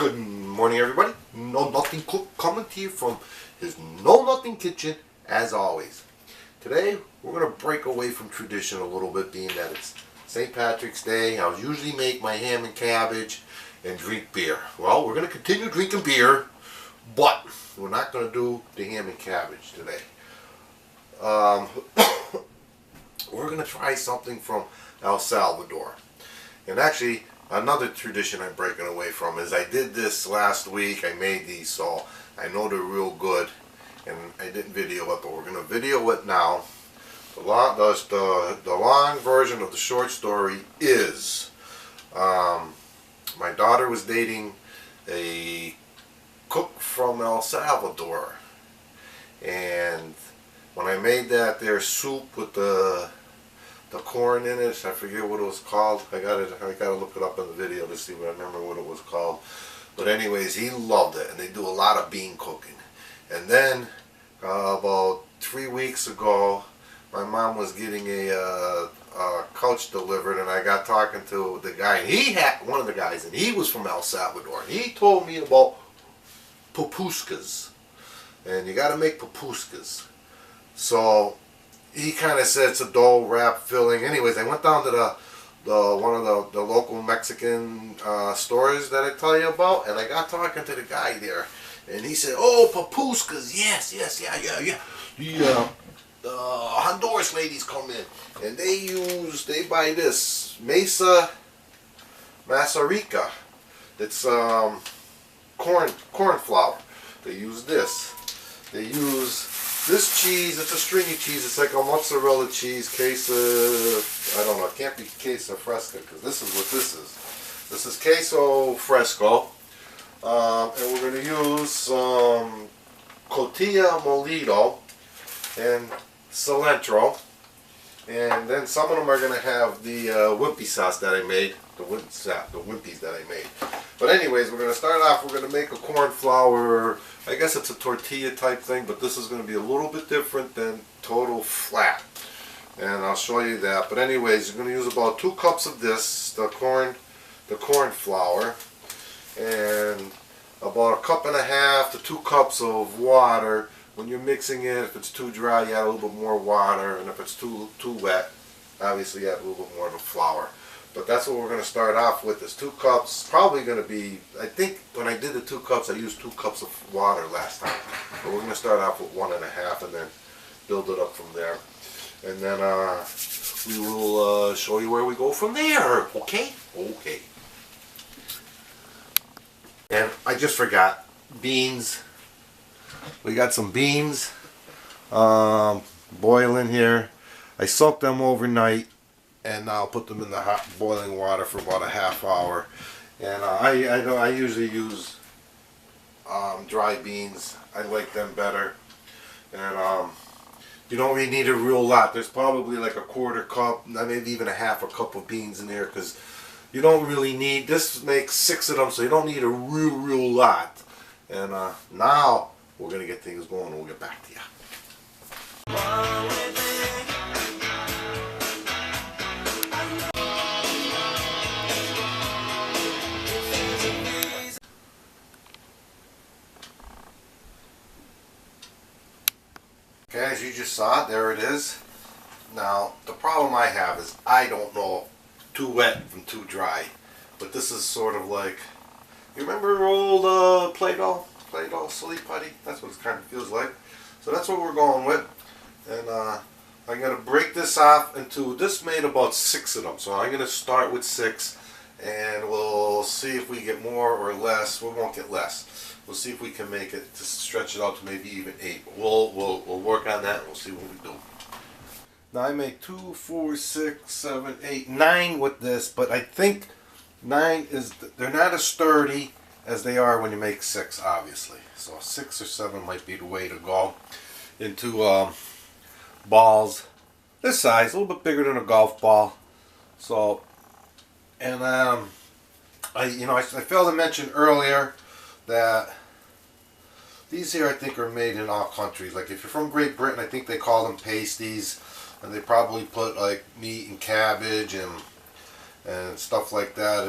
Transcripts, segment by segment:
Good morning, everybody. No Nothing Cook coming to you from his No Nothing kitchen, as always. Today, we're going to break away from tradition a little bit, being that it's St. Patrick's Day. I'll usually make my ham and cabbage and drink beer. Well, we're going to continue drinking beer, but we're not going to do the ham and cabbage today. We're going to try something from El Salvador. And actually, another tradition I'm breaking away from is I did this last week. I made these, so I know they're real good. And I didn't video it, but we're going to video it now. The long version of the short story is my daughter was dating a cook from El Salvador. And when I made their soup with the corn in it, I forget what it was called. I gotta look it up in the video to see what I remember what it was called. But anyways, he loved it, and they do a lot of bean cooking. And then about 3 weeks ago, my mom was getting a couch delivered, and I got talking to the guy, and he had one of the guys, and he was from El Salvador, and he told me about Pupusas, and you got to make Pupusas. So he kind of said it's a dough wrap filling. Anyways, I went down to one of the local Mexican stores that I tell you about, and I got talking to the guy there, and he said, "Oh, Pupusas, yes, yeah. The Honduras ladies come in, and they buy this mesa rica. It's corn flour. They use this. They use this cheese. It's a stringy cheese. It's like a mozzarella cheese. Queso, I don't know. It can't be Queso Fresco, because this is what this is. This is Queso Fresco. And we're going to use some Cotija Malito and cilantro. And then some of them are going to have the whimpies sauce that I made. The whimpies that I made. But anyways, we're going to start off. We're going to make a corn flour. I guess it's a tortilla type thing, but this is going to be a little bit different than total flat. And I'll show you that. But anyways, you're going to use about 2 cups of this, the corn flour, and about 1.5 to 2 cups of water. When you're mixing it, if it's too dry, you add a little bit more water, and if it's too wet, obviously add a little bit more of the flour. But that's what we're going to start off with, is 2 cups. Probably going to be, I think when I did the 2 cups, I used 2 cups of water last time. But we're going to start off with 1.5 and then build it up from there. And then we will show you where we go from there. Okay? Okay. And I just forgot, beans. We got some beans boiling here. I soaked them overnight, and I'll put them in the hot boiling water for about a half hour. And I usually use dry beans. I like them better. And you don't really need a real lot. There's probably like a 1/4 cup, maybe even a half a cup of beans in there, because you don't really need, this makes 6 of them, so you don't need a real lot. And now we're going to get things going, and we'll get back to you. Okay, as you just saw, there it is. Now, the problem I have is I don't know too wet from too dry. But this is sort of like, you remember old Play-Doh silly putty? That's what it kind of feels like. So that's what we're going with. And I'm going to break this off into, this made about 6 of them. So I'm going to start with 6, and we'll see if we get more or less. We won't get less. We'll see if we can make it, to stretch it out to maybe even 8. We'll work on that, and we'll see what we do. Now I make 2, 4, 6, 7, 8, 9 with this, but I think 9 is, they're not as sturdy as they are when you make 6, obviously. So 6 or 7 might be the way to go. Into balls this size, a little bit bigger than a golf ball. So, and I failed to mention earlier that these here I think are made in all countries. Like if you're from Great Britain, I think they call them pasties, and they probably put like meat and cabbage and and stuff like that.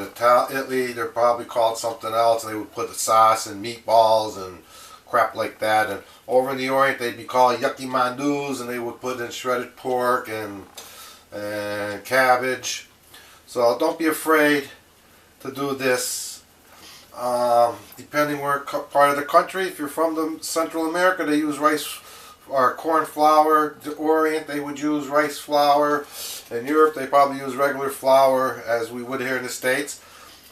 In Italy, they're probably called something else. They would put the sauce and meatballs and crap like that. And over in the Orient, they'd be called yucky mandus, and they would put in shredded pork and cabbage. So don't be afraid to do this. Depending where part of the country, if you're from the Central America, they use rice or corn flour. The Orient, they would use rice flour. In Europe, they probably use regular flour, as we would here in the States.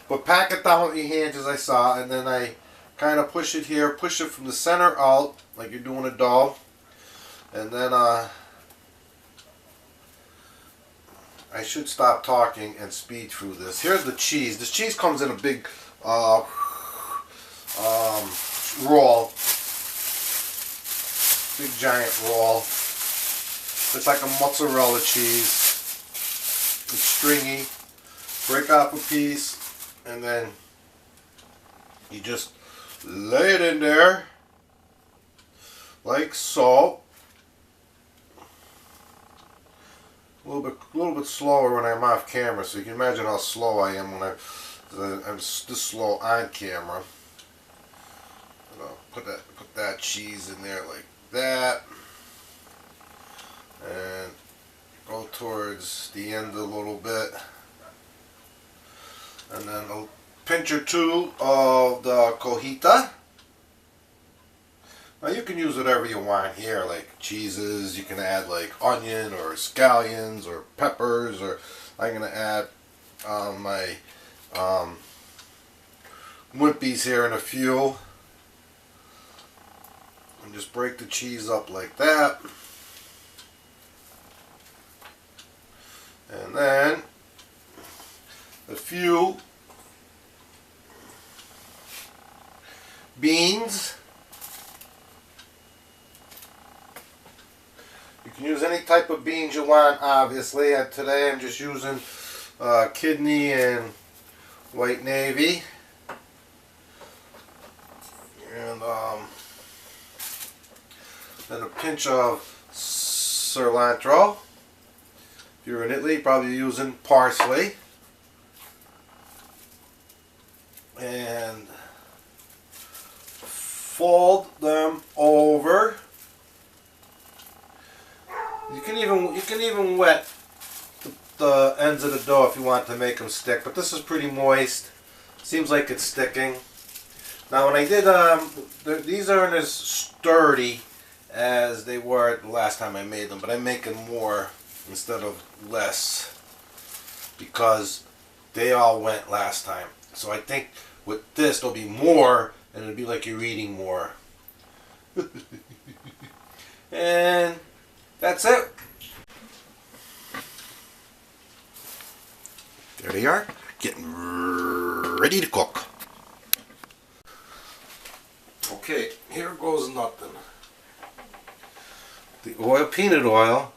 But pack it down with your hands, as I saw, and then I kind of push it here, push it from the center out, like you're doing a dough. And then I should stop talking and speed through this. Here's the cheese. This cheese comes in a big roll. Big giant roll. It's like a mozzarella cheese. It's stringy. Break off a piece and then you just lay it in there like so. A little bit slower when I'm off camera, so you can imagine how slow I am when I'm this slow on camera. And I'll put that cheese in there like that, and go towards the end a little bit, and then a pinch or two of the cotija. Now you can use whatever you want here, like cheeses. You can add like onion or scallions or peppers, or I'm gonna add my whimpies here in a few. And just break the cheese up like that. And then a few beans. You can use any type of beans you want, obviously. Today I'm just using kidney and white navy. And then a pinch of cilantro. If you're in Italy, probably using parsley. And fold them over. You can even wet the ends of the dough if you want to make them stick, but this is pretty moist. Seems like it's sticking. Now when I did these aren't as sturdy as they were the last time I made them, but I'm making more instead of less because they all went last time. So I think with this there'll be more, and it'll be like you're eating more. And that's it. There they are, getting ready to cook. Okay, here goes nothing. The oil, peanut oil,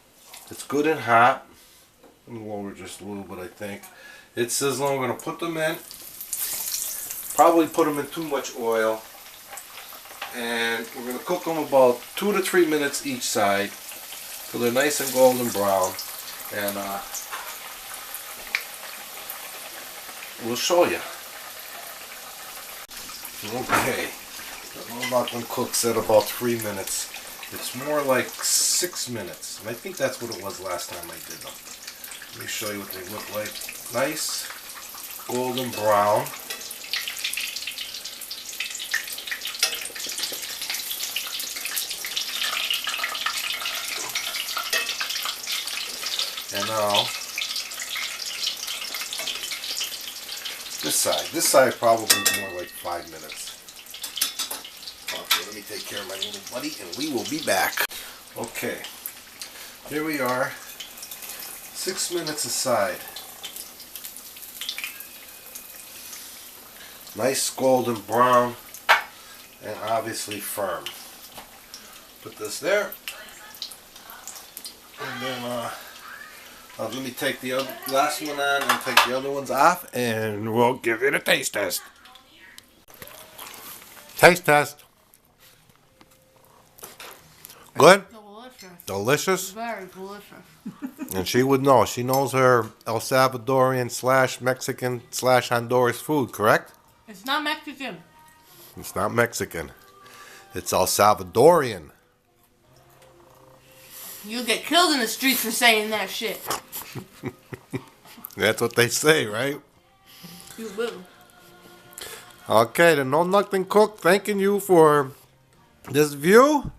it's good and hot. I'm going to lower just a little bit, I think. It's sizzling. I'm going to put them in. Probably put them in too much oil. And we're going to cook them about 2 to 3 minutes each side till they're nice and golden brown. And we'll show you. Okay. I'm about to cook at about 3 minutes. It's more like 6 minutes. And I think that's what it was last time I did them. Let me show you what they look like. Nice golden brown. And now this side probably more like 5 minutes. Okay, let me take care of my little buddy and we will be back. Okay, here we are, 6 minutes aside. Nice golden brown and obviously firm. Put this there. And then let me take the last one on and take the other ones off, and we'll give it a taste test. Taste test. Good? Delicious. Delicious? Very delicious. And she would know. She knows her El Salvadorian / Mexican / Honduras food, correct? It's not Mexican. It's not Mexican. It's El Salvadorian. You'll get killed in the streets for saying that shit. That's what they say, right? You will. Okay, the No Nothing Cook thanking you for this view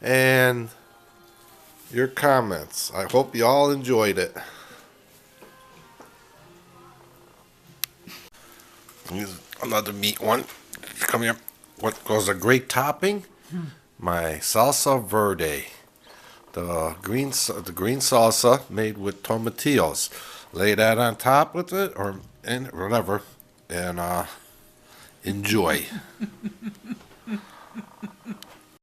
and your comments. I hope you all enjoyed it. Here's another meat one. Come here. What was a great topping? My salsa verde. The green salsa made with tomatillos. Lay that on top with it or whatever and enjoy.